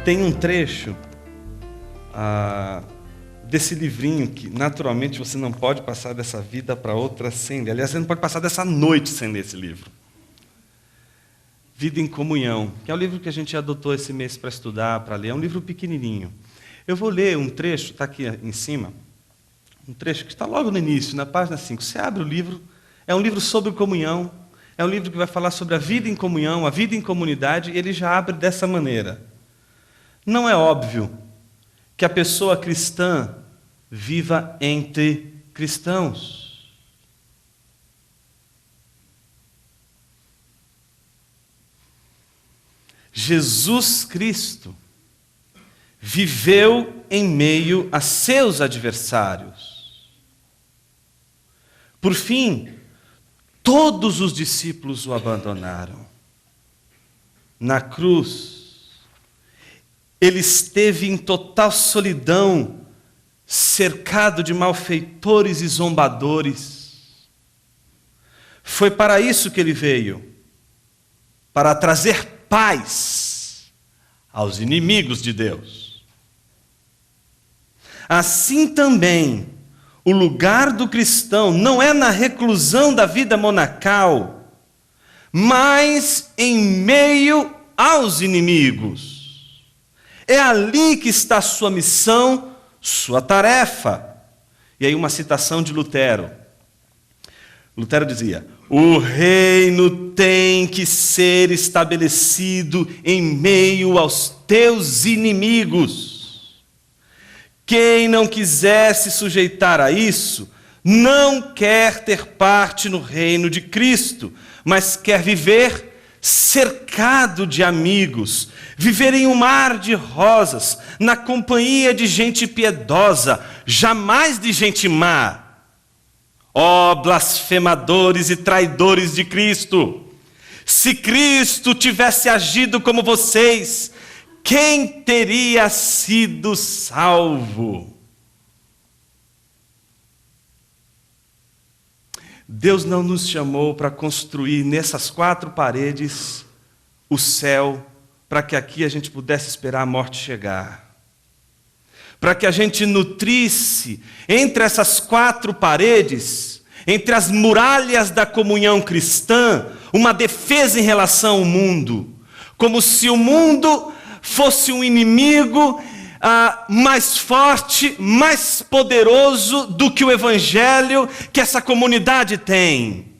Tem um trecho desse livrinho que naturalmente você não pode passar dessa vida para outra sem ler. Aliás, você não pode passar dessa noite sem ler esse livro. Vida em Comunhão, que é o livro que a gente adotou esse mês para estudar, para ler. É um livro pequenininho. Eu vou ler um trecho, está aqui em cima, um trecho que está logo no início, na página 5. Você abre o livro, é um livro sobre comunhão, é um livro que vai falar sobre a vida em comunhão, a vida em comunidade, e ele já abre dessa maneira. Não é óbvio que a pessoa cristã viva entre cristãos. Jesus Cristo viveu em meio a seus adversários. Por fim, todos os discípulos o abandonaram. Na cruz, ele esteve em total solidão, cercado de malfeitores e zombadores. Foi para isso que ele veio, para trazer paz aos inimigos de Deus. Assim também, o lugar do cristão não é na reclusão da vida monacal, mas em meio aos inimigos. É ali que está a sua missão, sua tarefa. E aí uma citação de Lutero. Lutero dizia: o reino tem que ser estabelecido em meio aos teus inimigos. Quem não quiser se sujeitar a isso, não quer ter parte no reino de Cristo, mas quer viver cercado de amigos, viver em um mar de rosas, na companhia de gente piedosa, jamais de gente má. Ó blasfemadores e traidores de Cristo! Se Cristo tivesse agido como vocês, quem teria sido salvo? Deus não nos chamou para construir nessas 4 paredes o céu, para que aqui a gente pudesse esperar a morte chegar. Para que a gente nutrisse entre essas 4 paredes, entre as muralhas da comunhão cristã, uma defesa em relação ao mundo. Como se o mundo fosse um inimigo mais forte, mais poderoso do que o evangelho que essa comunidade tem.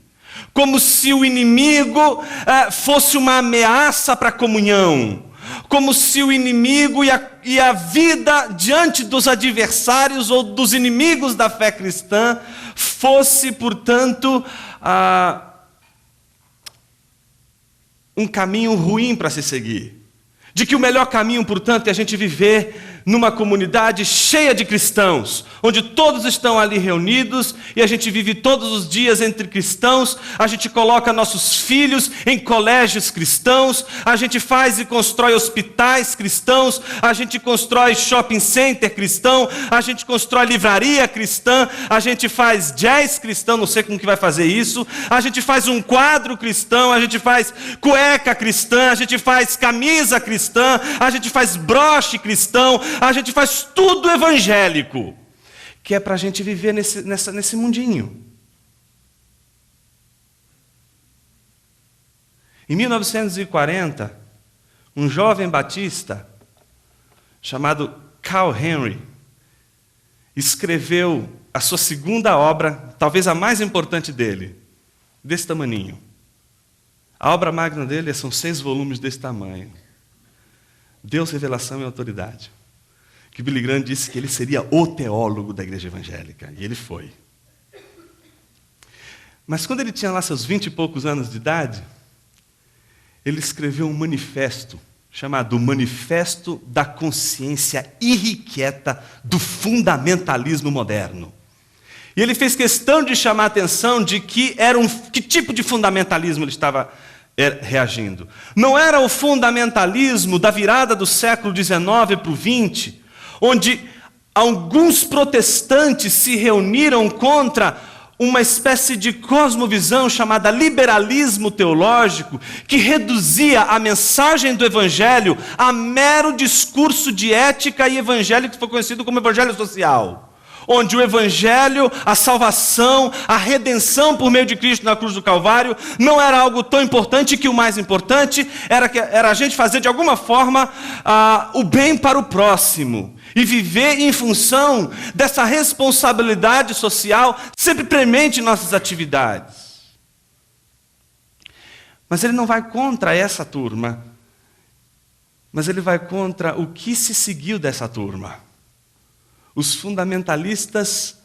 Como se o inimigo fosse uma ameaça para a comunhão. Como se o inimigo e a vida diante dos adversários ou dos inimigos da fé cristã fosse, portanto, um caminho ruim para se seguir. De que o melhor caminho, portanto, é a gente viver numa comunidade cheia de cristãos, onde todos estão ali reunidos e a gente vive todos os dias entre cristãos, a gente coloca nossos filhos em colégios cristãos, a gente faz e constrói hospitais cristãos, a gente constrói shopping center cristão, a gente constrói livraria cristã, a gente faz jazz cristão, não sei como que vai fazer isso, a gente faz um quadro cristão, a gente faz cueca cristã, a gente faz camisa cristã, a gente faz broche cristão, a gente faz tudo evangélico, que é para a gente viver nesse mundinho. Em 1940, um jovem batista, chamado Carl Henry, escreveu a sua segunda obra, talvez a mais importante dele, desse tamaninho. A obra magna dele são 6 volumes desse tamanho. Deus, Revelação e Autoridade. Que Billy Graham disse que ele seria o teólogo da igreja evangélica, e ele foi. Mas quando ele tinha lá seus 20 e poucos anos de idade, ele escreveu um manifesto, chamado Manifesto da Consciência Irrequieta do Fundamentalismo Moderno. E ele fez questão de chamar a atenção de que tipo de fundamentalismo ele estava reagindo. Não era o fundamentalismo da virada do século XIX para o XX, onde alguns protestantes se reuniram contra uma espécie de cosmovisão chamada liberalismo teológico, que reduzia a mensagem do evangelho a mero discurso de ética e evangelho que foi conhecido como evangelho social, onde o evangelho, a salvação, a redenção por meio de Cristo na cruz do Calvário não era algo tão importante, que o mais importante era a gente fazer de alguma forma o bem para o próximo e viver em função dessa responsabilidade social sempre premente em nossas atividades. Mas ele não vai contra essa turma, mas ele vai contra o que se seguiu dessa turma. Os fundamentalistas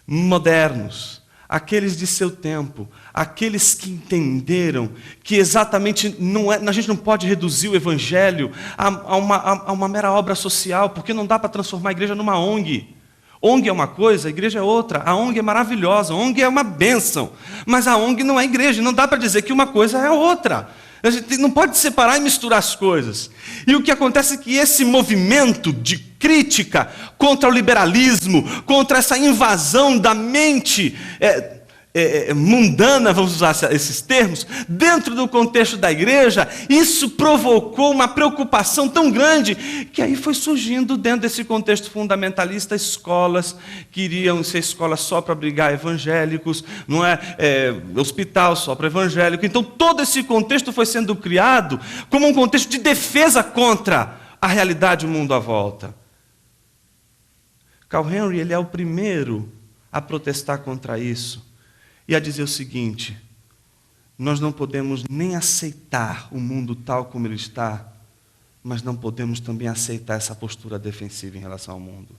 modernos, aqueles de seu tempo, aqueles que entenderam que exatamente a gente não pode reduzir o evangelho a uma mera obra social, porque não dá para transformar a igreja numa ONG. ONG é uma coisa, a igreja é outra. A ONG é maravilhosa, a ONG é uma bênção, mas a ONG não é igreja, não dá para dizer que uma coisa é outra. A gente não pode separar e misturar as coisas. E o que acontece é que esse movimento de crítica contra o liberalismo, contra essa invasão da mente mundana, vamos usar esses termos, dentro do contexto da igreja, isso provocou uma preocupação tão grande, que aí foi surgindo dentro desse contexto fundamentalista escolas que iriam ser escolas só para abrigar evangélicos, não é, hospital só para evangélico. Então todo esse contexto foi sendo criado como um contexto de defesa contra a realidade do mundo à volta. Carl Henry, ele é o primeiro a protestar contra isso e a dizer o seguinte: nós não podemos nem aceitar o mundo tal como ele está, mas não podemos também aceitar essa postura defensiva em relação ao mundo.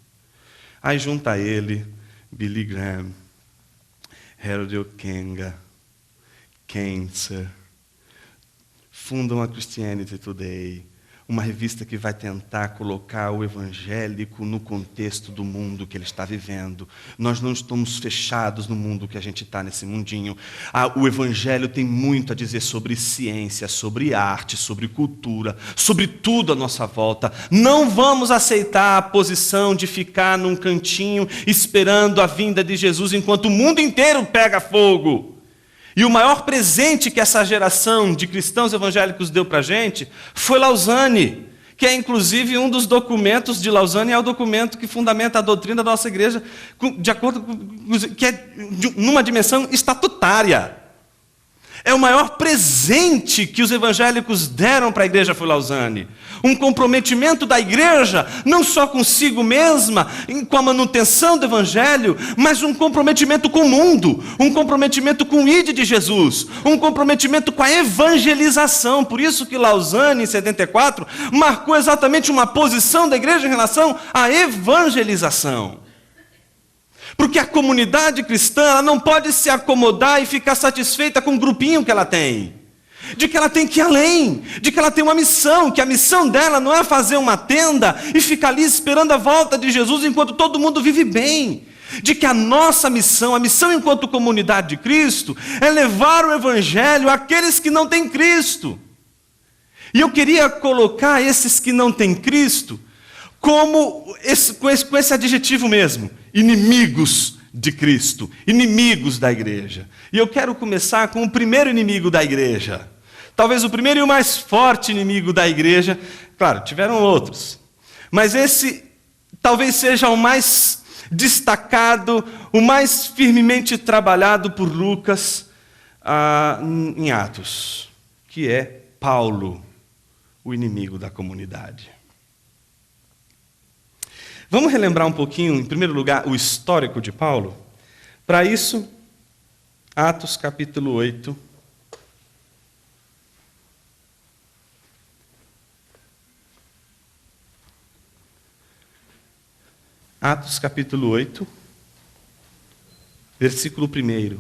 Aí junta a ele Billy Graham, Harold Ockenga, Kantzer, fundam a Christianity Today, uma revista que vai tentar colocar o evangélico no contexto do mundo que ele está vivendo. Nós não estamos fechados no mundo que a gente está, nesse mundinho. O evangelho tem muito a dizer sobre ciência, sobre arte, sobre cultura, sobre tudo à nossa volta. Não vamos aceitar a posição de ficar num cantinho esperando a vinda de Jesus enquanto o mundo inteiro pega fogo. E o maior presente que essa geração de cristãos evangélicos deu para a gente foi Lausanne, que é inclusive um dos documentos de Lausanne, é o documento que fundamenta a doutrina da nossa igreja, de acordo com, que é numa dimensão estatutária. É o maior presente que os evangélicos deram para a igreja foi Lausanne. Um comprometimento da igreja, não só consigo mesma, com a manutenção do evangelho, mas um comprometimento com o mundo, um comprometimento com o ide de Jesus, um comprometimento com a evangelização. Por isso que Lausanne, em 74, marcou exatamente uma posição da igreja em relação à evangelização. Porque a comunidade cristã, ela não pode se acomodar e ficar satisfeita com o grupinho que ela tem. De que ela tem que ir além, de que ela tem uma missão, que a missão dela não é fazer uma tenda e ficar ali esperando a volta de Jesus enquanto todo mundo vive bem. De que a nossa missão, a missão enquanto comunidade de Cristo, é levar o evangelho àqueles que não têm Cristo. E eu queria colocar esses que não têm Cristo com esse adjetivo mesmo: inimigos de Cristo, inimigos da igreja. E eu quero começar com o primeiro inimigo da igreja. Talvez o primeiro e o mais forte inimigo da igreja. Claro, tiveram outros, mas esse talvez seja o mais destacado, o mais firmemente trabalhado por Lucas em Atos, que é Paulo, o inimigo da comunidade. Vamos relembrar um pouquinho, em primeiro lugar, o histórico de Paulo? Para isso, Atos capítulo 8. Atos capítulo 8, versículo 1.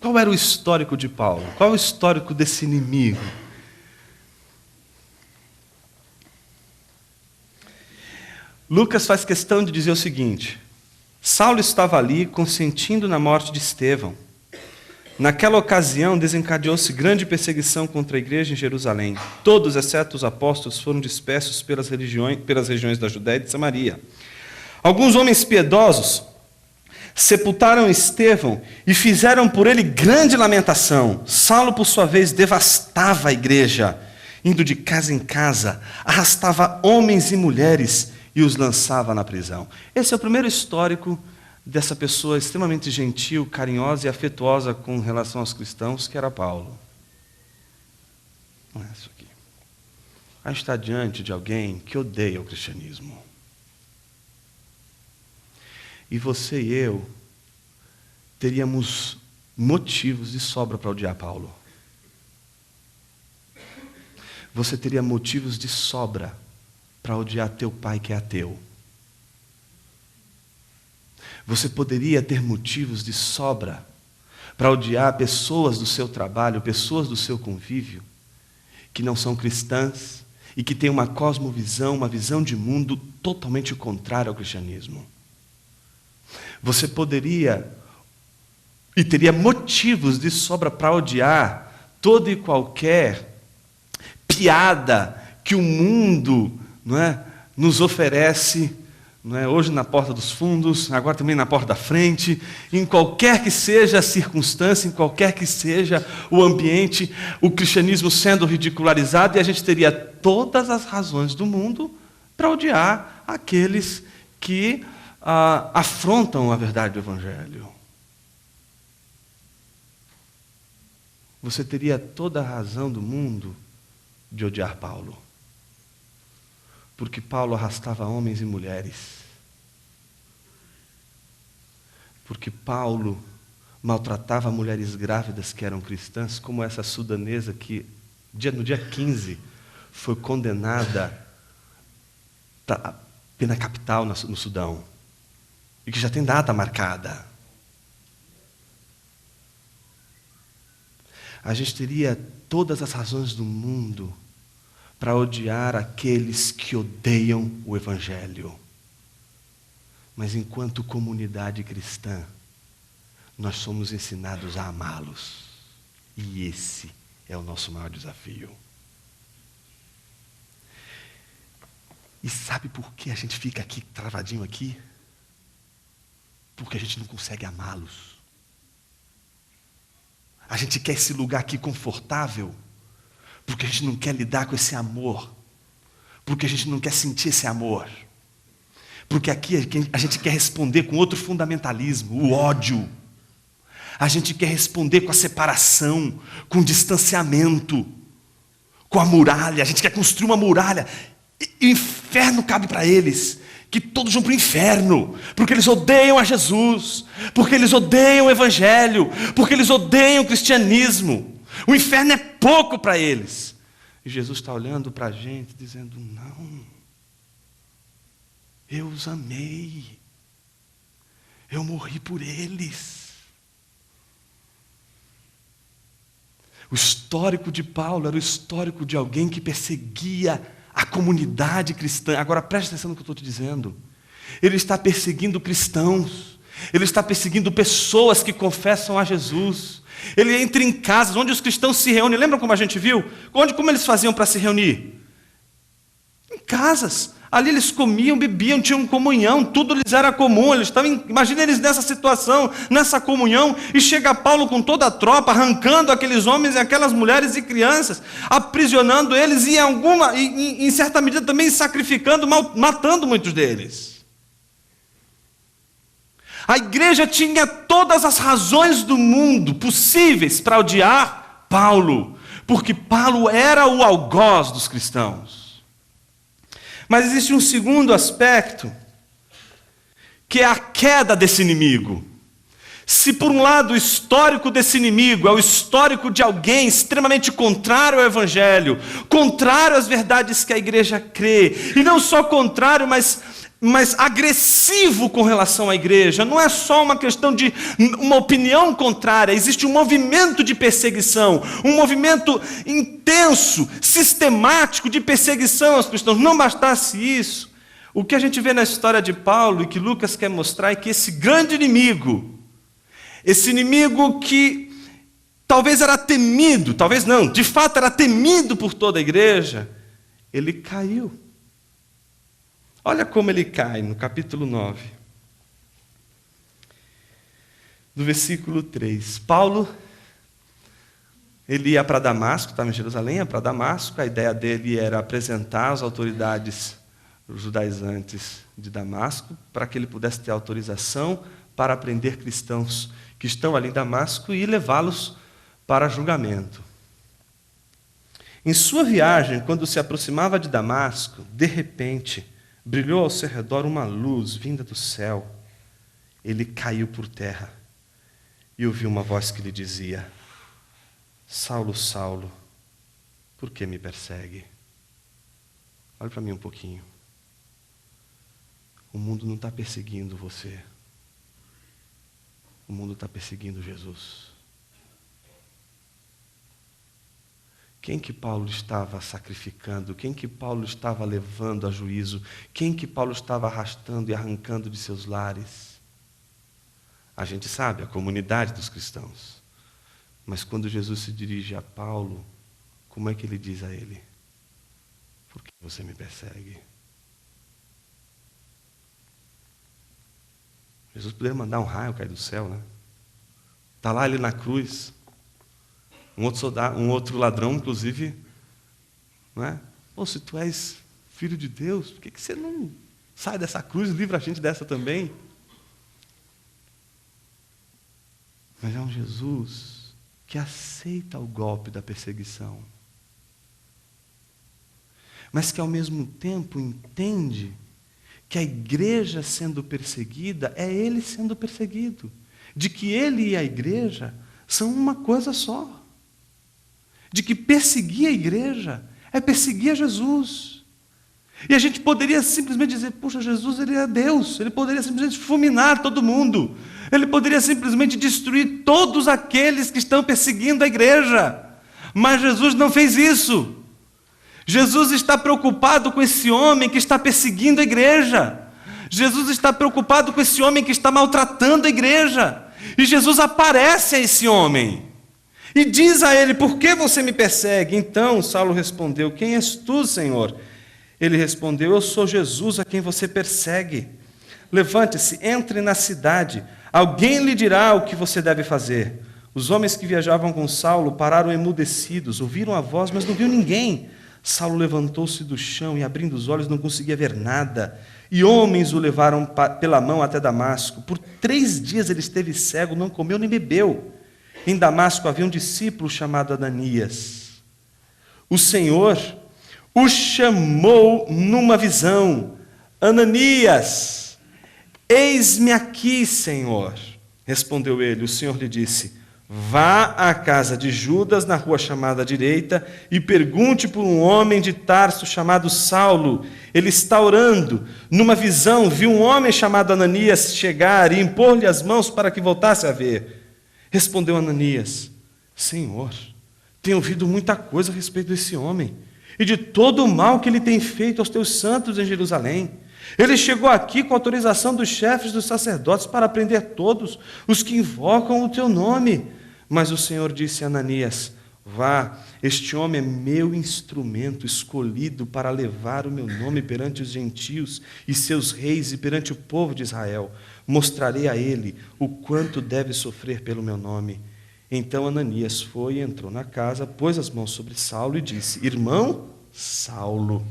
Qual era o histórico de Paulo? Qual é o histórico desse inimigo? Lucas faz questão de dizer o seguinte: Saulo estava ali consentindo na morte de Estevão. Naquela ocasião, desencadeou-se grande perseguição contra a igreja em Jerusalém. Todos, exceto os apóstolos, foram dispersos pelas regiões da Judéia e de Samaria. Alguns homens piedosos sepultaram Estevão e fizeram por ele grande lamentação. Saulo, por sua vez, devastava a igreja, indo de casa em casa, arrastava homens e mulheres e os lançava na prisão. Esse é o primeiro histórico dessa pessoa extremamente gentil, carinhosa e afetuosa com relação aos cristãos, que era Paulo. Não é isso aqui. A gente está diante de alguém que odeia o cristianismo. E você e eu teríamos motivos de sobra para odiar Paulo. Você teria motivos de sobra para odiar teu pai que é ateu. Você poderia ter motivos de sobra para odiar pessoas do seu trabalho, pessoas do seu convívio, que não são cristãs e que têm uma cosmovisão, uma visão de mundo totalmente contrária ao cristianismo. Você poderia e teria motivos de sobra para odiar toda e qualquer piada que o mundo, nos oferece, hoje na porta dos fundos, agora também na porta da frente, em qualquer que seja a circunstância, em qualquer que seja o ambiente, o cristianismo sendo ridicularizado, e a gente teria todas as razões do mundo para odiar aqueles que afrontam a verdade do Evangelho. Você teria toda a razão do mundo de odiar Paulo. Porque Paulo arrastava homens e mulheres. Porque Paulo maltratava mulheres grávidas que eram cristãs, como essa sudanesa que, no dia 15, foi condenada à pena capital no Sudão. E que já tem data marcada. A gente teria todas as razões do mundo para odiar aqueles que odeiam o Evangelho. Mas enquanto comunidade cristã, nós somos ensinados a amá-los. E esse é o nosso maior desafio. E sabe por que a gente fica aqui, travadinho aqui? Porque a gente não consegue amá-los. A gente quer esse lugar aqui confortável, porque a gente não quer lidar com esse amor, porque a gente não quer sentir esse amor, porque aqui a gente quer responder com outro fundamentalismo, o ódio. A gente quer responder com a separação, com o distanciamento, com a muralha. A gente quer construir uma muralha. E o inferno cabe para eles. Que todos vão para o inferno, porque eles odeiam a Jesus, porque eles odeiam o Evangelho, porque eles odeiam o cristianismo. O inferno é pouco para eles. E Jesus está olhando para a gente, dizendo, não, eu os amei, eu morri por eles. O histórico de Paulo era o histórico de alguém que perseguia a comunidade cristã. Agora preste atenção no que eu estou te dizendo. Ele está perseguindo cristãos. Ele está perseguindo pessoas que confessam a Jesus. Ele entra em casas onde os cristãos se reúnem. Lembram como a gente viu? Como eles faziam para se reunir? Em casas. Ali eles comiam, bebiam, tinham comunhão, tudo lhes era comum. Imagina eles nessa situação, nessa comunhão, e chega Paulo com toda a tropa, arrancando aqueles homens e aquelas mulheres e crianças, aprisionando eles e em certa medida também sacrificando, matando muitos deles. A igreja tinha todas as razões do mundo possíveis para odiar Paulo, porque Paulo era o algoz dos cristãos. Mas existe um segundo aspecto, que é a queda desse inimigo. Se por um lado o histórico desse inimigo é o histórico de alguém extremamente contrário ao Evangelho, contrário às verdades que a igreja crê, e não só contrário, mas agressivo com relação à igreja, não é só uma questão de uma opinião contrária, existe um movimento de perseguição, um movimento intenso, sistemático de perseguição aos cristãos. Não bastasse isso, o que a gente vê na história de Paulo e que Lucas quer mostrar é que esse grande inimigo, esse inimigo que talvez era temido, talvez não, de fato era temido por toda a igreja, ele caiu. Olha como ele cai no capítulo 9, do versículo 3. Paulo, ele ia para Damasco, estava em Jerusalém, ia para Damasco, a ideia dele era apresentar as autoridades judaizantes de Damasco, para que ele pudesse ter autorização para prender cristãos que estão ali em Damasco e levá-los para julgamento. Em sua viagem, quando se aproximava de Damasco, de repente, brilhou ao seu redor uma luz vinda do céu. Ele caiu por terra e ouviu uma voz que lhe dizia: Saulo, Saulo, por que me persegue? Olha para mim um pouquinho. O mundo não está perseguindo você. O mundo está perseguindo Jesus. Quem que Paulo estava sacrificando? Quem que Paulo estava levando a juízo? Quem que Paulo estava arrastando e arrancando de seus lares? A gente sabe, a comunidade dos cristãos. Mas quando Jesus se dirige a Paulo, como é que ele diz a ele? Por que você me persegue? Jesus poderia mandar um raio cair do céu, né? Está lá ele na cruz. Um outro ladrão, inclusive, não é? Pô, se tu és filho de Deus, por que você não sai dessa cruz e livra a gente dessa também? Mas é um Jesus que aceita o golpe da perseguição, mas que ao mesmo tempo entende que a igreja sendo perseguida é ele sendo perseguido, de que ele e a igreja são uma coisa só. De que perseguir a igreja é perseguir a Jesus. E a gente poderia simplesmente dizer, puxa, Jesus, ele é Deus. Ele poderia simplesmente fulminar todo mundo. Ele poderia simplesmente destruir todos aqueles que estão perseguindo a igreja. Mas Jesus não fez isso. Jesus está preocupado com esse homem que está perseguindo a igreja. Jesus está preocupado com esse homem que está maltratando a igreja. E Jesus aparece a esse homem e diz a ele: por que você me persegue? Então Saulo respondeu: quem és tu, Senhor? Ele respondeu: eu sou Jesus a quem você persegue. Levante-se, entre na cidade, alguém lhe dirá o que você deve fazer. Os homens que viajavam com Saulo pararam emudecidos, ouviram a voz, mas não viu ninguém. Saulo levantou-se do chão e, abrindo os olhos, não conseguia ver nada. E homens o levaram pela mão até Damasco. Por 3 dias ele esteve cego, não comeu nem bebeu. Em Damasco havia um discípulo chamado Ananias. O Senhor o chamou numa visão: Ananias, eis-me aqui, Senhor. Respondeu ele. O Senhor lhe disse: vá à casa de Judas, na rua chamada direita, e pergunte por um homem de Tarso chamado Saulo. Ele está orando. Numa visão, viu um homem chamado Ananias chegar e impor-lhe as mãos para que voltasse a ver. Respondeu Ananias: Senhor, tenho ouvido muita coisa a respeito desse homem e de todo o mal que ele tem feito aos teus santos em Jerusalém. Ele chegou aqui com autorização dos chefes dos sacerdotes para prender todos os que invocam o teu nome. Mas o Senhor disse a Ananias: vá, este homem é meu instrumento escolhido para levar o meu nome perante os gentios e seus reis e perante o povo de Israel. Mostrarei a ele o quanto deve sofrer pelo meu nome. Então Ananias foi e entrou na casa, pôs as mãos sobre Saulo e disse: irmão Saulo,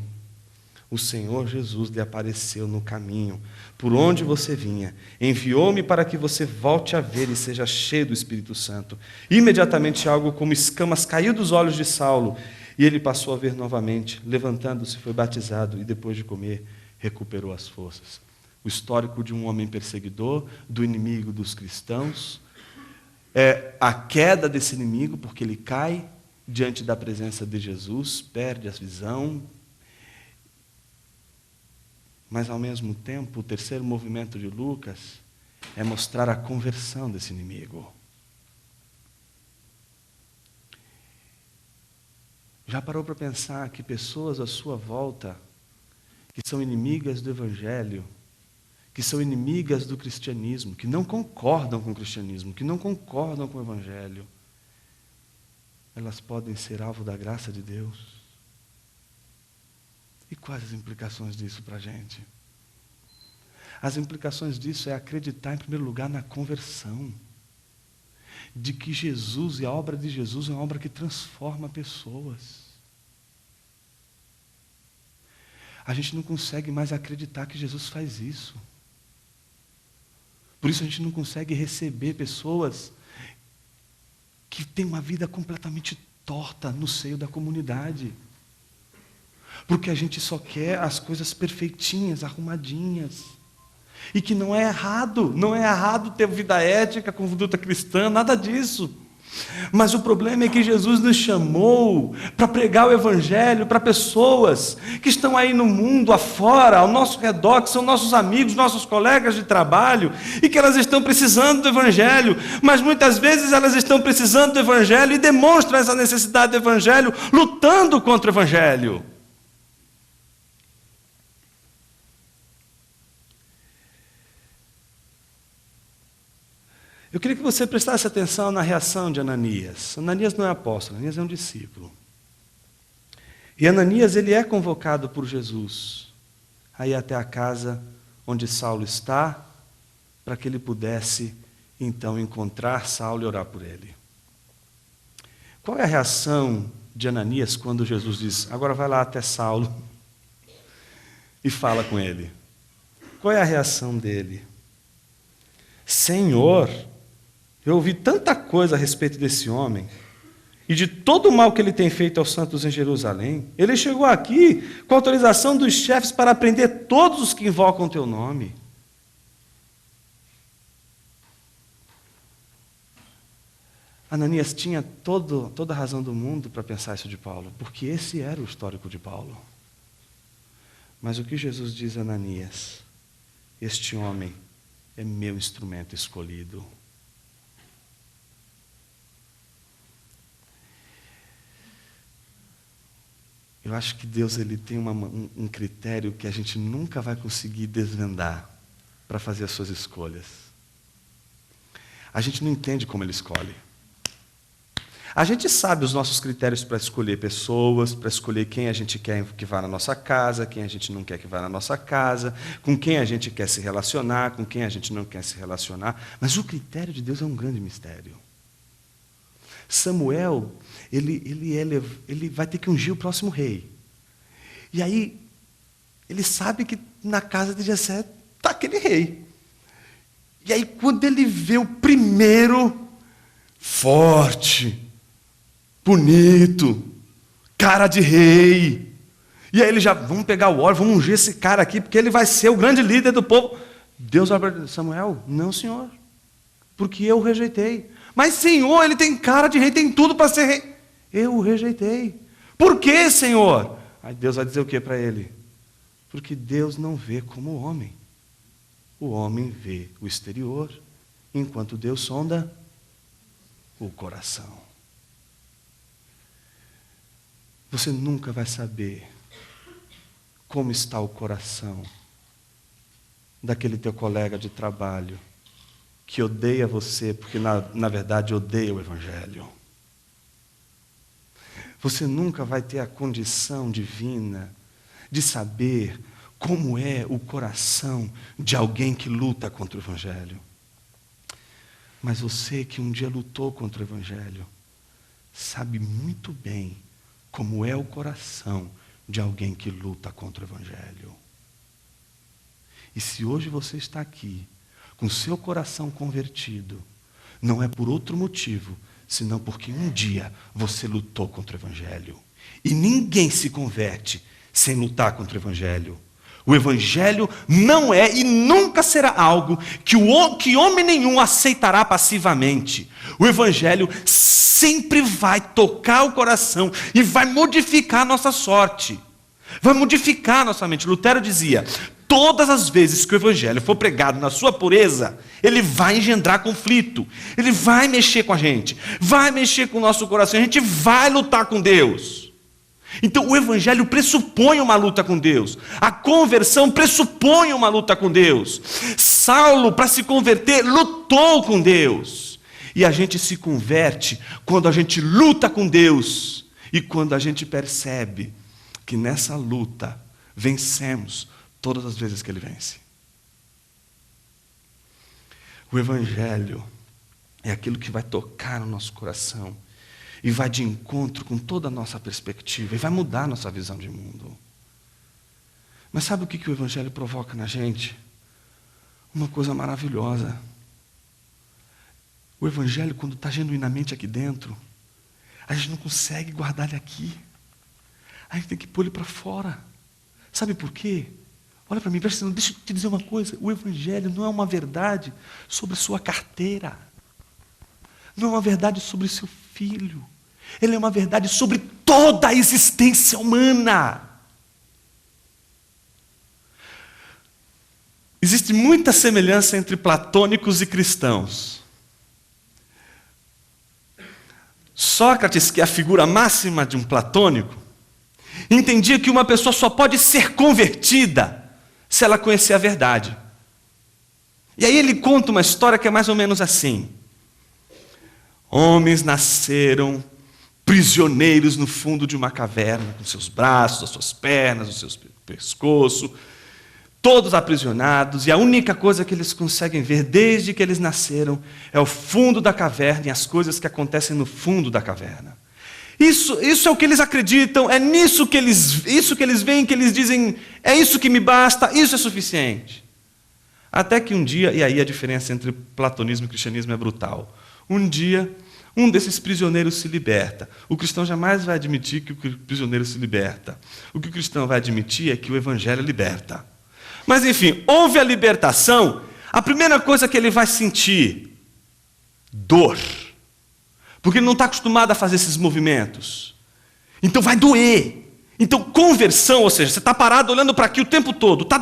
o Senhor Jesus lhe apareceu no caminho, por onde você vinha. Enviou-me para que você volte a ver e seja cheio do Espírito Santo. Imediatamente algo como escamas caiu dos olhos de Saulo, e ele passou a ver novamente. Levantando-se, foi batizado, e depois de comer, recuperou as forças. O histórico de um homem perseguidor, do inimigo dos cristãos, é a queda desse inimigo, porque ele cai diante da presença de Jesus, perde a visão. Mas, ao mesmo tempo, o terceiro movimento de Lucas é mostrar a conversão desse inimigo. Já parou para pensar que pessoas à sua volta, que são inimigas do Evangelho, que são inimigas do cristianismo, que não concordam com o cristianismo, que não concordam com o Evangelho, elas podem ser alvo da graça de Deus. E quais as implicações disso para a gente? As implicações disso é acreditar, em primeiro lugar, na conversão. De que Jesus e a obra de Jesus é uma obra que transforma pessoas. A gente não consegue mais acreditar que Jesus faz isso. Por isso a gente não consegue receber pessoas que têm uma vida completamente torta no seio da comunidade. Porque a gente só quer as coisas perfeitinhas, arrumadinhas. E que não é errado ter vida ética, conduta cristã, nada disso. Mas o problema é que Jesus nos chamou para pregar o Evangelho para pessoas que estão aí no mundo afora, ao nosso redor, que são nossos amigos, nossos colegas de trabalho, e que elas estão precisando do Evangelho, mas muitas vezes elas estão precisando do Evangelho e demonstram essa necessidade do Evangelho lutando contra o Evangelho. Eu queria que você prestasse atenção na reação de Ananias. Ananias não é apóstolo, Ananias é um discípulo. E Ananias, ele é convocado por Jesus a ir até a casa onde Saulo está, para que ele pudesse, então, encontrar Saulo e orar por ele. Qual é a reação de Ananias quando Jesus diz, agora vai lá até Saulo e fala com ele? Qual é a reação dele? Senhor, eu ouvi tanta coisa a respeito desse homem e de todo o mal que ele tem feito aos santos em Jerusalém. Ele chegou aqui com autorização dos chefes para prender todos os que invocam o teu nome. Ananias tinha toda a razão do mundo para pensar isso de Paulo, porque esse era o histórico de Paulo. Mas o que Jesus diz a Ananias? Este homem é meu instrumento escolhido. Eu acho que Deus ele tem um critério que a gente nunca vai conseguir desvendar para fazer as suas escolhas. A gente não entende como Ele escolhe. A gente sabe os nossos critérios para escolher pessoas, para escolher quem a gente quer que vá na nossa casa, quem a gente não quer que vá na nossa casa, com quem a gente quer se relacionar, com quem a gente não quer se relacionar. Mas o critério de Deus é um grande mistério. Samuel, ele vai ter que ungir o próximo rei. E aí, ele sabe que na casa de Jessé está aquele rei. E aí, quando ele vê o primeiro, forte, bonito, cara de rei, e aí ele já, vamos pegar o óleo, vamos ungir esse cara aqui, porque ele vai ser o grande líder do povo. Deus vai para Samuel, não senhor, porque eu o rejeitei. Mas Senhor, ele tem cara de rei, tem tudo para ser rei. Eu o rejeitei. Por quê, Senhor? Aí Deus vai dizer o que para ele? Porque Deus não vê como o homem. O homem vê o exterior, enquanto Deus sonda o coração. Você nunca vai saber como está o coração daquele teu colega de trabalho que odeia você, porque na verdade odeia o Evangelho. Você nunca vai ter a condição divina de saber como é o coração de alguém que luta contra o Evangelho. Mas você que um dia lutou contra o Evangelho, sabe muito bem como é o coração de alguém que luta contra o Evangelho. E se hoje você está aqui, com seu coração convertido, não é por outro motivo, senão porque um dia você lutou contra o Evangelho. E ninguém se converte sem lutar contra o Evangelho. O Evangelho não é e nunca será algo que homem nenhum aceitará passivamente. O Evangelho sempre vai tocar o coração e vai modificar a nossa sorte. Vai modificar a nossa mente. Lutero dizia, todas as vezes que o Evangelho for pregado na sua pureza, ele vai engendrar conflito. Ele vai mexer com a gente. Vai mexer com o nosso coração. A gente vai lutar com Deus. Então o Evangelho pressupõe uma luta com Deus. A conversão pressupõe uma luta com Deus. Saulo, para se converter, lutou com Deus. E a gente se converte quando a gente luta com Deus e quando a gente percebe que nessa luta vencemos todas as vezes que Ele vence. O Evangelho é aquilo que vai tocar no nosso coração e vai de encontro com toda a nossa perspectiva e vai mudar a nossa visão de mundo. Mas sabe o que o Evangelho provoca na gente? Uma coisa maravilhosa. O Evangelho, quando está genuinamente aqui dentro, a gente não consegue guardar ele aqui. A gente tem que pôr ele para fora. Sabe por quê? Olha para mim, deixa eu te dizer uma coisa. O Evangelho não é uma verdade sobre sua carteira. Não é uma verdade sobre seu filho. Ele é uma verdade sobre toda a existência humana. Existe muita semelhança entre platônicos e cristãos. Sócrates, que é a figura máxima de um platônico, entendia que uma pessoa só pode ser convertida se ela conhecer a verdade. E aí ele conta uma história que é mais ou menos assim. Homens nasceram prisioneiros no fundo de uma caverna, com seus braços, as suas pernas, o seu pescoço, todos aprisionados, e a única coisa que eles conseguem ver desde que eles nasceram é o fundo da caverna e as coisas que acontecem no fundo da caverna. Isso é o que eles acreditam, é nisso que eles veem, que eles dizem, é isso que me basta, isso é suficiente. Até que um dia, e aí a diferença entre platonismo e cristianismo é brutal, um dia, um desses prisioneiros se liberta. O cristão jamais vai admitir que o prisioneiro se liberta. O que o cristão vai admitir é que o Evangelho liberta. Mas enfim, houve a libertação, a primeira coisa que ele vai sentir, dor. Porque ele não está acostumado a fazer esses movimentos. Então vai doer. Então conversão, ou seja, você está parado olhando para aqui o tempo todo, está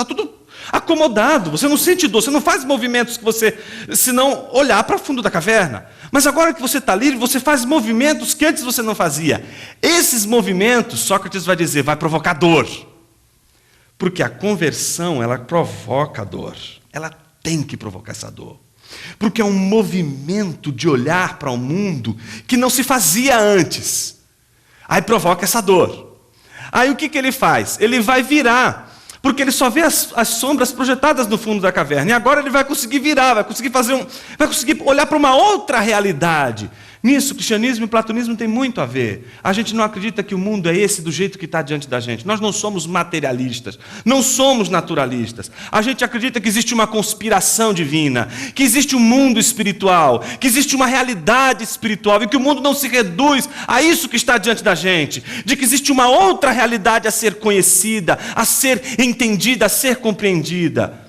tudo acomodado, você não sente dor, você não faz movimentos que você, se não olhar para o fundo da caverna. Mas agora que você está livre, você faz movimentos que antes você não fazia. Esses movimentos, Sócrates vai dizer, vai provocar dor. Porque a conversão, ela provoca dor. Ela tem que provocar essa dor. Porque é um movimento de olhar para o mundo que não se fazia antes. Aí provoca essa dor. Aí o que ele faz? Ele vai virar. Porque ele só vê as sombras projetadas no fundo da caverna. E agora ele vai conseguir virar, vai conseguir olhar para uma outra realidade. Nisso, cristianismo e platonismo tem muito a ver. A gente não acredita que o mundo é esse do jeito que está diante da gente. Nós não somos materialistas, não somos naturalistas. A gente acredita que existe uma conspiração divina, que existe um mundo espiritual, que existe uma realidade espiritual e que o mundo não se reduz a isso que está diante da gente. De que existe uma outra realidade a ser conhecida, a ser entendida, a ser compreendida.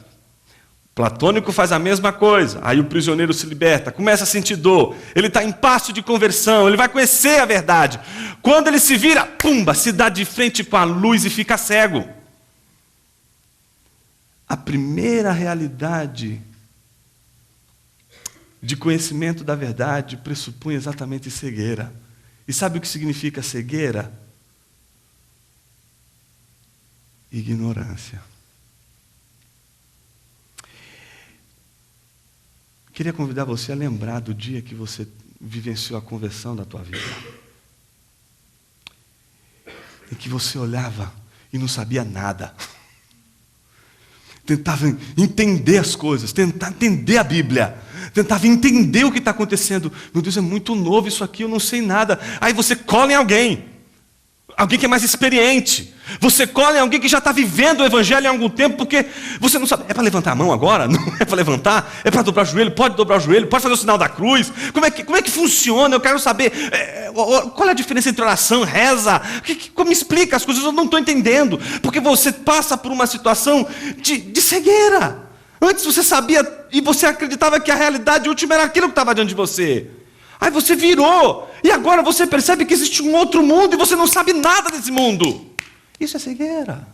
Platônico faz a mesma coisa, aí o prisioneiro se liberta, começa a sentir dor, ele está em passo de conversão, ele vai conhecer a verdade. Quando ele se vira, pumba, se dá de frente com a luz e fica cego. A primeira realidade de conhecimento da verdade pressupõe exatamente cegueira. E sabe o que significa cegueira? Ignorância. Queria convidar você a lembrar do dia que você vivenciou a conversão da tua vida. Em que você olhava e não sabia nada. Tentava entender as coisas, tentava entender a Bíblia. Tentava entender o que está acontecendo. Meu Deus, é muito novo isso aqui, eu não sei nada. Aí você cola em alguém que é mais experiente. Você cola em alguém que já está vivendo o Evangelho há algum tempo, porque você não sabe. É para levantar a mão agora? Não é para levantar? É para dobrar o joelho? Pode dobrar o joelho? Pode fazer o sinal da cruz? Como é que funciona? Eu quero saber. Qual é a diferença entre oração e reza? Como explica as coisas? Eu não estou entendendo. Porque você passa por uma situação de cegueira. Antes você sabia e você acreditava que a realidade última era aquilo que estava diante de você. Aí você virou, e agora você percebe que existe um outro mundo e você não sabe nada desse mundo. Isso é cegueira.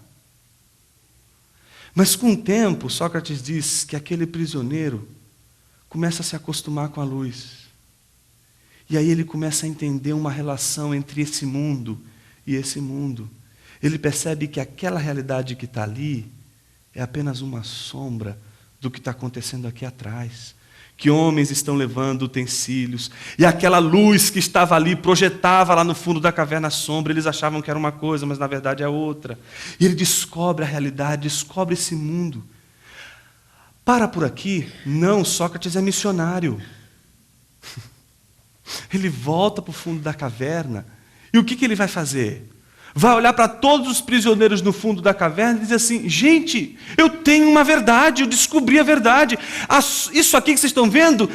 Mas com o tempo, Sócrates diz que aquele prisioneiro começa a se acostumar com a luz. E aí ele começa a entender uma relação entre esse mundo e esse mundo. Ele percebe que aquela realidade que está ali é apenas uma sombra do que está acontecendo aqui atrás. que homens estão levando utensílios, e aquela luz que estava ali projetava lá no fundo da caverna a sombra. Eles achavam que era uma coisa, mas na verdade é outra. E ele descobre a realidade, descobre esse mundo. Para por aqui, não, Sócrates é missionário. Ele volta para o fundo da caverna, e o que ele vai fazer? Vai olhar para todos os prisioneiros no fundo da caverna e dizer assim: gente, eu tenho uma verdade, eu descobri a verdade. Isso aqui que vocês estão vendo,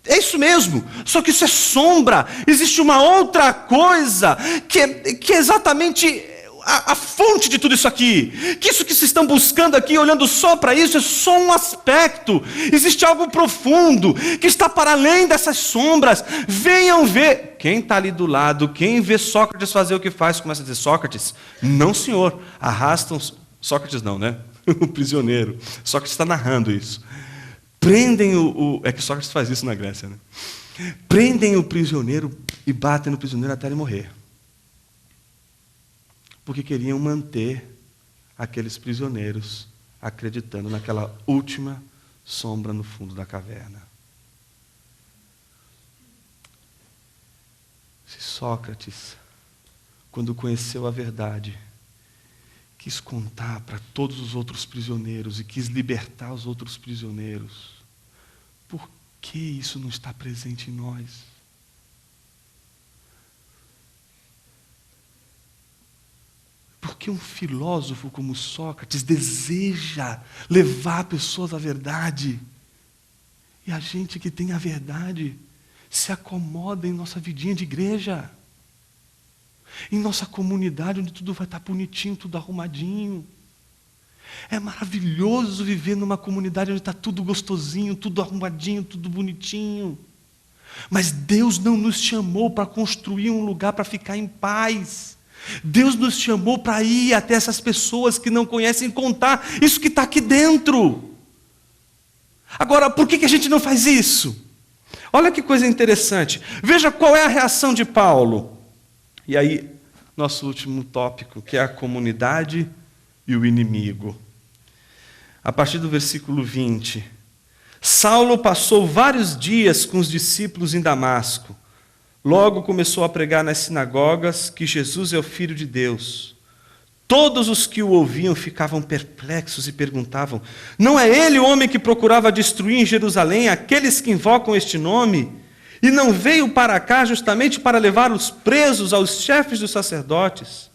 é isso mesmo, só que isso é sombra. Existe uma outra coisa que é exatamente a fonte de tudo isso aqui. Que isso que vocês estão buscando aqui, olhando só para isso, é só um aspecto. Existe algo profundo que está para além dessas sombras. Venham ver. Quem está ali do lado, quem vê Sócrates fazer o que faz, começa a dizer: Sócrates, não senhor. Arrastam, Sócrates não, né? O prisioneiro. Sócrates está narrando isso. Prendem é que Sócrates faz isso na Grécia, né? Prendem o prisioneiro e batem no prisioneiro até ele morrer. Porque queriam manter aqueles prisioneiros acreditando naquela última sombra no fundo da caverna. Se Sócrates, quando conheceu a verdade, quis contar para todos os outros prisioneiros e quis libertar os outros prisioneiros, por que isso não está presente em nós? Porque um filósofo como Sócrates deseja levar pessoas à verdade, e a gente que tem a verdade se acomoda em nossa vidinha de igreja, em nossa comunidade, onde tudo vai estar bonitinho, tudo arrumadinho. É maravilhoso viver numa comunidade onde está tudo gostosinho, tudo arrumadinho, tudo bonitinho. Mas Deus não nos chamou para construir um lugar para ficar em paz. Deus nos chamou para ir até essas pessoas que não conhecem, contar isso que está aqui dentro. Agora, por que a gente não faz isso? Olha que coisa interessante. Veja qual é a reação de Paulo. E aí, nosso último tópico, que é a comunidade e o inimigo. A partir do versículo 20. Saulo passou vários dias com os discípulos em Damasco. Logo começou a pregar nas sinagogas que Jesus é o Filho de Deus. Todos os que o ouviam ficavam perplexos e perguntavam: não é ele o homem que procurava destruir em Jerusalém aqueles que invocam este nome? E não veio para cá justamente para levar os presos aos chefes dos sacerdotes?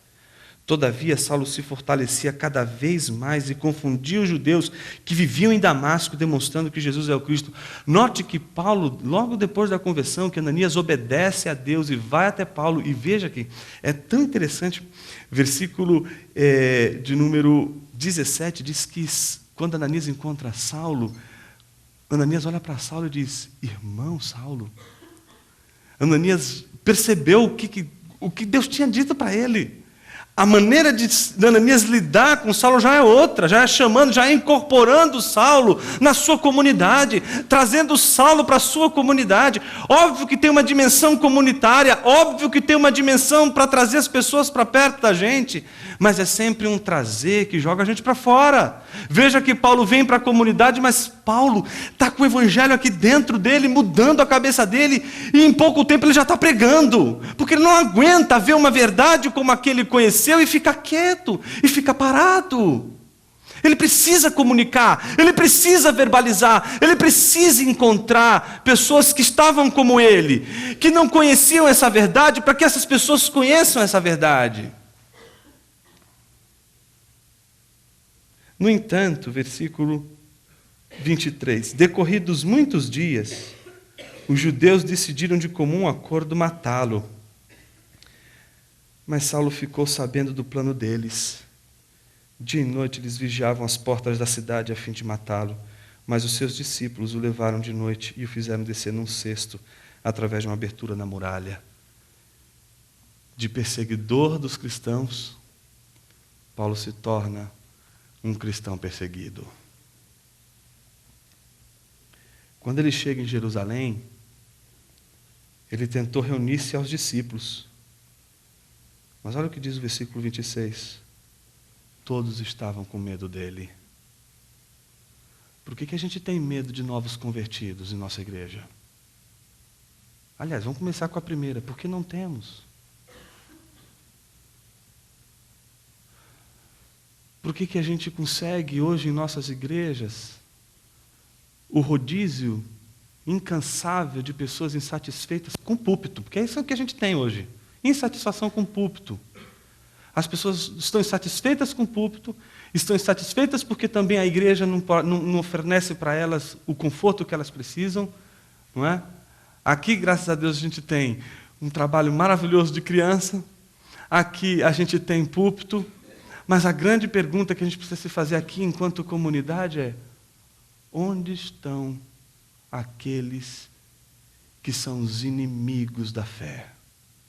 Todavia, Saulo se fortalecia cada vez mais e confundia os judeus que viviam em Damasco, demonstrando que Jesus é o Cristo. Note que Paulo, logo depois da conversão, que Ananias obedece a Deus e vai até Paulo. E veja aqui, é tão interessante, versículo de número 17, diz que quando Ananias encontra Saulo, Ananias olha para Saulo e diz: irmão Saulo. Ananias percebeu o que Deus tinha dito para ele. A maneira de Ananias lidar com Saulo já é outra, já é chamando, já é incorporando Saulo na sua comunidade, trazendo Saulo para a sua comunidade. Óbvio que tem uma dimensão comunitária, óbvio que tem uma dimensão para trazer as pessoas para perto da gente, mas é sempre um trazer que joga a gente para fora. Veja que Paulo vem para a comunidade, mas Paulo está com o evangelho aqui dentro dele, mudando a cabeça dele, e em pouco tempo ele já está pregando, porque ele não aguenta ver uma verdade como a que ele conheceu e ficar quieto, e ficar parado. Ele precisa comunicar, ele precisa verbalizar, ele precisa encontrar pessoas que estavam como ele, que não conheciam essa verdade, para que essas pessoas conheçam essa verdade. No entanto, versículo 23, decorridos muitos dias, os judeus decidiram de comum acordo matá-lo. Mas Saulo ficou sabendo do plano deles. Dia e noite eles vigiavam as portas da cidade a fim de matá-lo, mas os seus discípulos o levaram de noite e o fizeram descer num cesto, através de uma abertura na muralha. De perseguidor dos cristãos, Paulo se torna um cristão perseguido. Quando ele chega em Jerusalém, ele tentou reunir-se aos discípulos. Mas olha o que diz o versículo 26. Todos estavam com medo dele. Por que a gente tem medo de novos convertidos em nossa igreja? Aliás, vamos começar com a primeira. Por que não temos? Por que a gente consegue hoje em nossas igrejas o rodízio incansável de pessoas insatisfeitas com o púlpito? Porque é isso que a gente tem hoje. Insatisfação com o púlpito. As pessoas estão insatisfeitas com o púlpito, estão insatisfeitas porque também a igreja não oferece para elas o conforto que elas precisam, não é? Aqui, graças a Deus, a gente tem um trabalho maravilhoso de criança, aqui a gente tem púlpito, mas a grande pergunta que a gente precisa se fazer aqui enquanto comunidade é: onde estão aqueles que são os inimigos da fé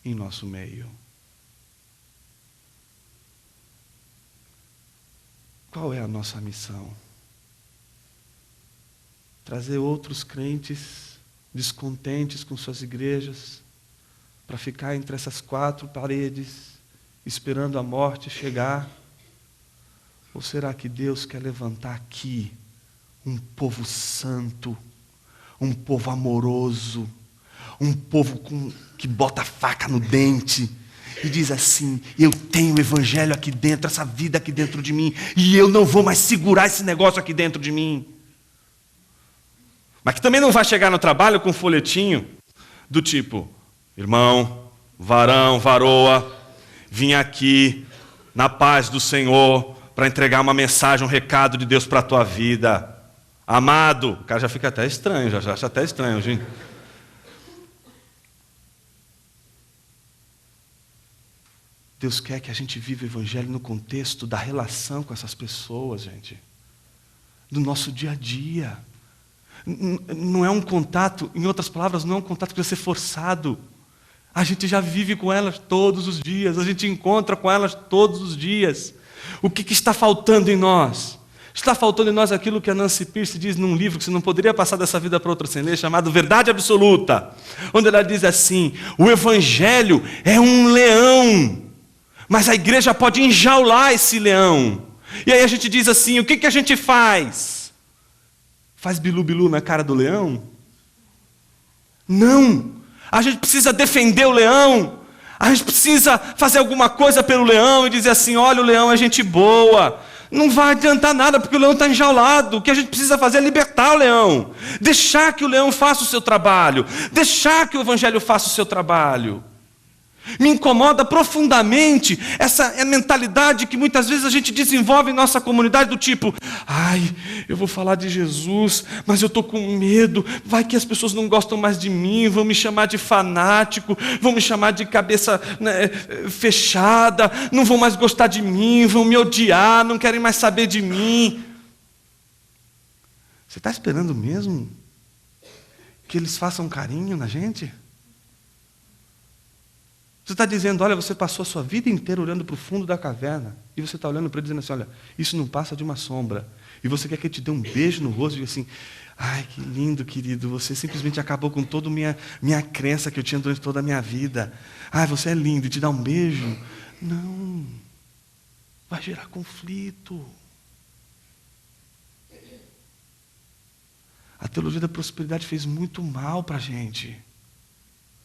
em nosso meio? Qual é a nossa missão? Trazer outros crentes descontentes com suas igrejas para ficar entre essas quatro paredes, esperando a morte chegar? Ou será que Deus quer levantar aqui um povo santo, um povo amoroso, um povo que bota a faca no dente e diz assim: eu tenho o evangelho aqui dentro, essa vida aqui dentro de mim, e eu não vou mais segurar esse negócio aqui dentro de mim? Mas que também não vai chegar no trabalho com um folhetinho do tipo: irmão, varão, varoa, vim aqui na paz do Senhor para entregar uma mensagem, um recado de Deus para a tua vida. Amado. O cara já fica até estranho, já acha até estranho, gente. Deus quer que a gente viva o evangelho no contexto da relação com essas pessoas, gente. Do nosso dia a dia. Não é um contato, em outras palavras, não é um contato que precisa ser forçado. A gente já vive com elas todos os dias, a gente encontra com elas todos os dias. O que está faltando em nós? Está faltando em nós aquilo que a Nancy Pierce diz num livro que você não poderia passar dessa vida para outra sem ler, chamado Verdade Absoluta, onde ela diz assim: o evangelho é um leão, mas a igreja pode enjaular esse leão. E aí a gente diz assim: o que a gente faz? Faz bilu-bilu na cara do leão? Não! A gente precisa defender o leão. A gente precisa fazer alguma coisa pelo leão e dizer assim: olha, o leão é gente boa. Não vai adiantar nada porque o leão está enjaulado. O que a gente precisa fazer é libertar o leão. Deixar que o leão faça o seu trabalho. Deixar que o evangelho faça o seu trabalho. Me incomoda profundamente essa mentalidade que muitas vezes a gente desenvolve em nossa comunidade do tipo: ai, eu vou falar de Jesus, mas eu estou com medo, vai que as pessoas não gostam mais de mim, vão me chamar de fanático, vão me chamar de cabeça, né, fechada, não vão mais gostar de mim, vão me odiar, não querem mais saber de mim. Você está esperando mesmo que eles façam carinho na gente? Você está dizendo: olha, você passou a sua vida inteira olhando para o fundo da caverna, e você está olhando para ele dizendo assim: olha, isso não passa de uma sombra. E você quer que ele te dê um beijo no rosto e diga assim: ai, que lindo, querido, você simplesmente acabou com toda a minha crença que eu tinha durante toda a minha vida. Ai, você é lindo, e te dá um beijo. Não, vai gerar conflito. A teologia da prosperidade fez muito mal para a gente.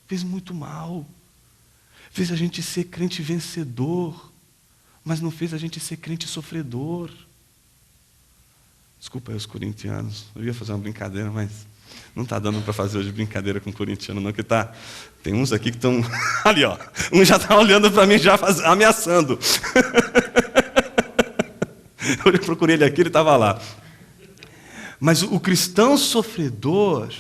Fez muito mal. Fez a gente ser crente vencedor, mas não fez a gente ser crente sofredor. Desculpa aí os corintianos, eu ia fazer uma brincadeira, mas não está dando para fazer hoje brincadeira com corintiano não, que tem uns aqui que estão ali, ó, um já está olhando para mim já ameaçando. Eu procurei ele aqui, ele estava lá. Mas o cristão sofredor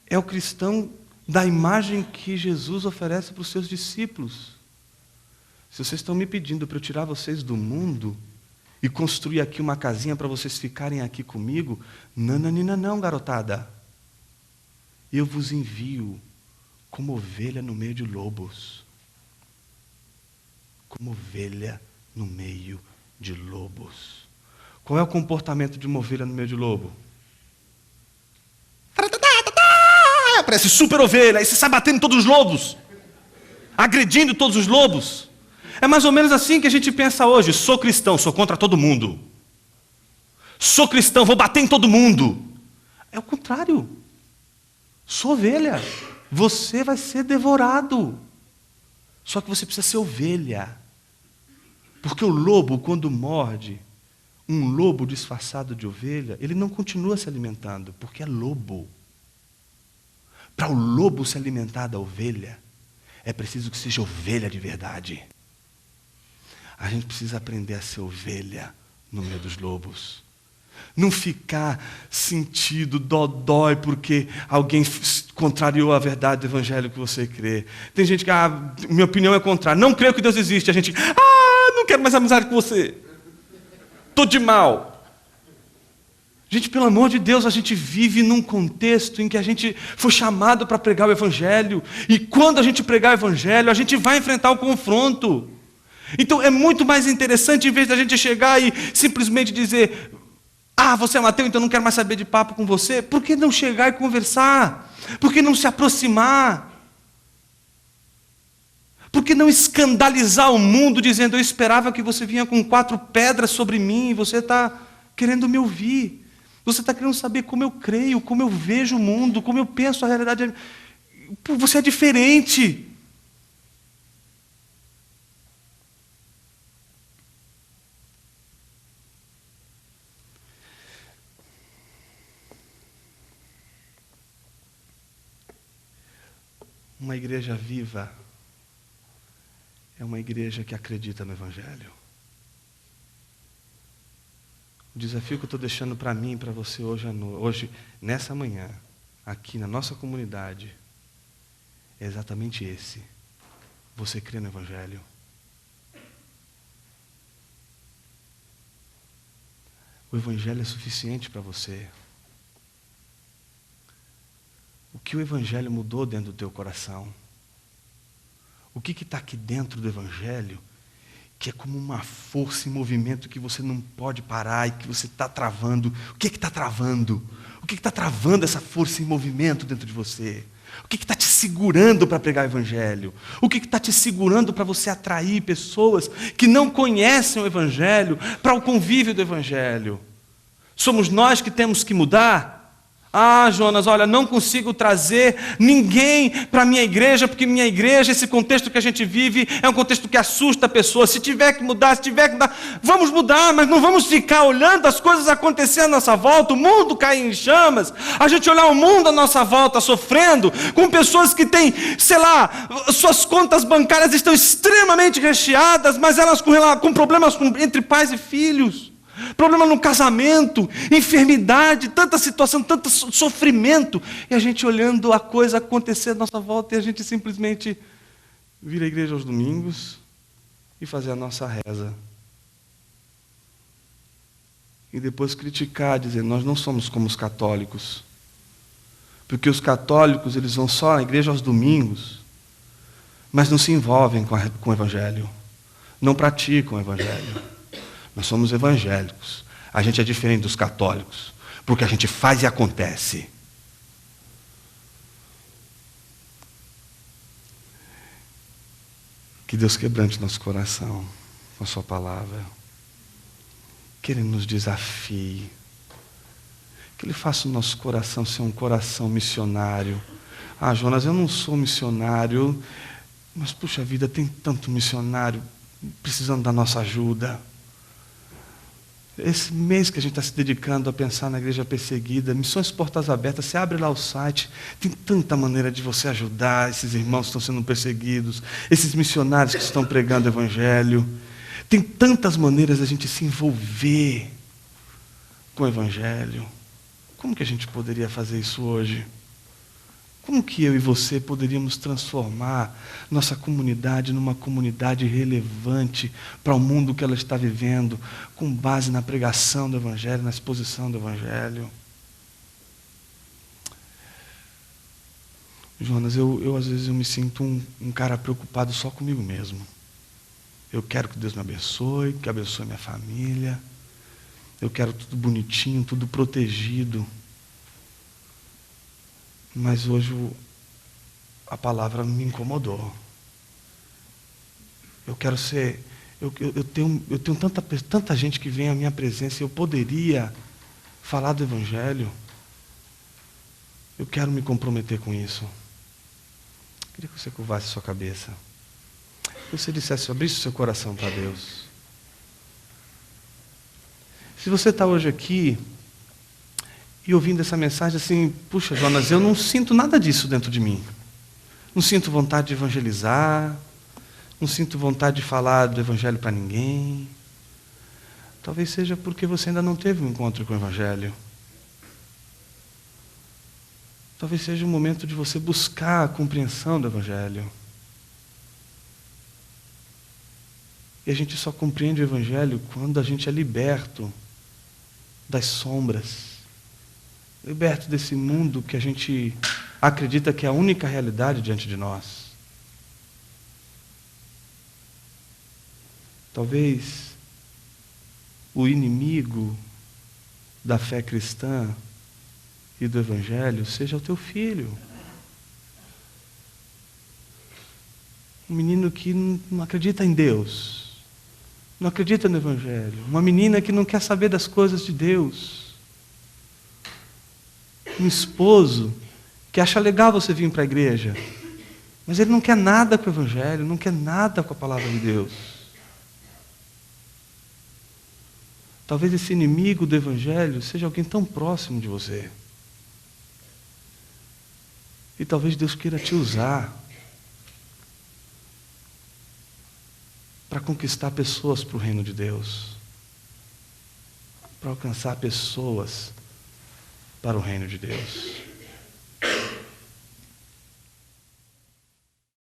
é o cristão da imagem que Jesus oferece para os seus discípulos. Se vocês estão me pedindo para eu tirar vocês do mundo e construir aqui uma casinha para vocês ficarem aqui comigo, não, garotada. Eu vos envio como ovelha no meio de lobos. Como ovelha no meio de lobos. Qual é o comportamento de uma ovelha no meio de lobo? Parece super ovelha, aí você sai batendo em todos os lobos, agredindo todos os lobos. É mais ou menos assim que a gente pensa hoje: sou cristão, sou contra todo mundo. Sou cristão, vou bater em todo mundo. É o contrário. Sou ovelha. Você vai ser devorado. Só que você precisa ser ovelha. Porque o lobo, quando morde, um lobo disfarçado de ovelha, ele não continua se alimentando, porque é lobo. Para o lobo se alimentar da ovelha, é preciso que seja ovelha de verdade. A gente precisa aprender a ser ovelha no meio dos lobos. Não ficar sentido, dodói, porque alguém contrariou a verdade do evangelho que você crê. Tem gente que, minha opinião é contrária. Não creio que Deus existe. A gente, não quero mais amizade com você. Estou de mal. Gente, pelo amor de Deus, a gente vive num contexto em que a gente foi chamado para pregar o evangelho. E quando a gente pregar o evangelho, a gente vai enfrentar o confronto. Então é muito mais interessante, em vez da gente chegar e simplesmente dizer, você é Mateus, então não quero mais saber de papo com você. Por que não chegar e conversar? Por que não se aproximar? Por que não escandalizar o mundo dizendo, eu esperava que você vinha com 4 pedras sobre mim e você está querendo me ouvir. Você está querendo saber como eu creio, como eu vejo o mundo, como eu penso a realidade. Você é diferente. Uma igreja viva é uma igreja que acredita no evangelho. O desafio que eu estou deixando para mim e para você hoje, nessa manhã, aqui na nossa comunidade, é exatamente esse. Você crê no evangelho? O evangelho é suficiente para você. O que o evangelho mudou dentro do teu coração? O que está aqui dentro do evangelho que é como uma força em movimento que você não pode parar e que você está travando? O que está travando? O que está travando essa força em movimento dentro de você? O que está te segurando para pregar o evangelho? O que está te segurando para você atrair pessoas que não conhecem o evangelho para o convívio do evangelho? Somos nós que temos que mudar? Jonas, olha, não consigo trazer ninguém para a minha igreja, porque minha igreja, esse contexto que a gente vive, é um contexto que assusta a pessoa. Se tiver que mudar, vamos mudar, mas não vamos ficar olhando as coisas acontecendo à nossa volta, o mundo cair em chamas, a gente olhar o mundo à nossa volta sofrendo, com pessoas que têm, suas contas bancárias estão extremamente recheadas, mas elas com problemas entre pais e filhos. Problema no casamento, enfermidade, tanta situação, tanto sofrimento. E a gente olhando a coisa acontecer à nossa volta e a gente simplesmente vir à igreja aos domingos e fazer a nossa reza. E depois criticar, dizer, nós não somos como os católicos. Porque os católicos, eles vão só à igreja aos domingos, mas não se envolvem com o evangelho. Não praticam o evangelho. Nós somos evangélicos. A gente é diferente dos católicos, porque a gente faz e acontece. Que Deus quebrante nosso coração com a sua palavra. Que Ele nos desafie. Que Ele faça o nosso coração ser um coração missionário. Jonas, eu não sou missionário, mas puxa vida, tem tanto missionário precisando da nossa ajuda. Esse mês que a gente está se dedicando a pensar na igreja perseguida, Missões Portas Abertas, você abre lá o site, tem tanta maneira de você ajudar esses irmãos que estão sendo perseguidos, esses missionários que estão pregando o evangelho. Tem tantas maneiras de a gente se envolver com o evangelho. Como que a gente poderia fazer isso hoje? Como que eu e você poderíamos transformar nossa comunidade numa comunidade relevante para o mundo que ela está vivendo, com base na pregação do evangelho, na exposição do evangelho? Jonas, eu às vezes eu me sinto um cara preocupado só comigo mesmo. Eu quero que Deus me abençoe, que abençoe minha família. Eu quero tudo bonitinho, tudo protegido. Mas hoje a palavra me incomodou. Eu quero ser... Eu tenho tanta gente que vem à minha presença e eu poderia falar do Evangelho, eu quero me comprometer com isso. Queria que você curvasse sua cabeça. Que você dissesse, abrisse o seu coração para Deus. Se você está hoje aqui e ouvindo essa mensagem assim, puxa, Jonas, eu não sinto nada disso dentro de mim. Não sinto vontade de evangelizar, não sinto vontade de falar do Evangelho para ninguém. Talvez seja porque você ainda não teve um encontro com o Evangelho. Talvez seja o momento de você buscar a compreensão do Evangelho. E a gente só compreende o Evangelho quando a gente é liberto das sombras, liberto desse mundo que a gente acredita que é a única realidade diante de nós. Talvez o inimigo da fé cristã e do Evangelho seja o teu filho. Um menino que não acredita em Deus, não acredita no Evangelho. Uma menina que não quer saber das coisas de Deus. Um esposo que acha legal você vir para a igreja, mas ele não quer nada com o Evangelho, não quer nada com a palavra de Deus. Talvez esse inimigo do Evangelho seja alguém tão próximo de você. E talvez Deus queira te usar para conquistar pessoas para o reino de Deus, para alcançar pessoas para o reino de Deus.